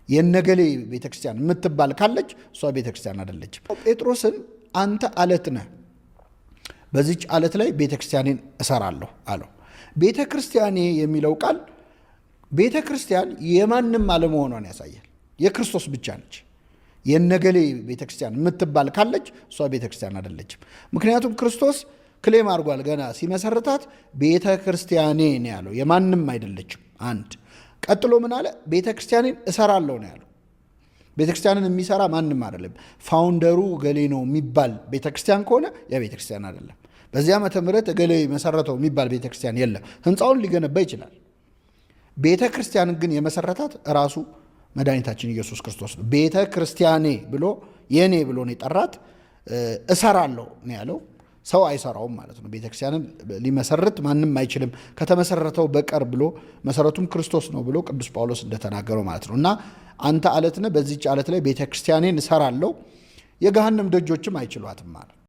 የነገሌ ቤተክርስቲያን የምትባል ካለች እሷ ቤተክርስቲያን አይደለችም። ጴጥሮስን አንተ አለት ነህ፣ በዚች አለት ላይ ቤተክርስቲያኔን እሰራለሁ አለው። ቤተክርስቲያኔ የሚለው ቃል ቤተክርስቲያን የማንም አለመሆኗን ያሳያል። የክርስቶስ ብቻ ነች። የነገሌ ቤተክርስቲያን የምትባል ካለች እሷ ቤተክርስቲያን አይደለችም። ምክንያቱም ክርስቶስ ክሌም አድርጓል። ገና ሲመሰርታት ቤተክርስቲያኔ ነው ያለው፣ የማንም አይደለችም። አንድ ቀጥሎ ምን አለ? ቤተክርስቲያኔን እሰራለሁ ነው ያለው። ቤተክርስቲያንን የሚሰራ ማንም አይደለም። ፋውንደሩ እገሌ ነው የሚባል ቤተክርስቲያን ከሆነ ያ ቤተክርስቲያን አይደለም። በዚህ ዓመተ ምህረት እገሌ መሰረተው የሚባል ቤተክርስቲያን የለም። ህንፃውን ሊገነባ ይችላል። ቤተክርስቲያንን ግን የመሰረታት ራሱ መድኃኒታችን ኢየሱስ ክርስቶስ ነው። ቤተክርስቲያኔ ብሎ የኔ ብሎ ነው የጠራት። እሰራለሁ ነው ያለው። ሰው አይሰራውም ማለት ነው። ቤተክርስቲያንን ሊመሰርት ማንም አይችልም ከተመሰረተው በቀር ብሎ መሰረቱም ክርስቶስ ነው ብሎ ቅዱስ ጳውሎስ እንደተናገረው ማለት ነው። እና አንተ አለት ነህ፣ በዚህች አለት ላይ ቤተክርስቲያኔን እሰራለሁ፣ የገሃነም ደጆችም አይችሏትም ማለት ነው።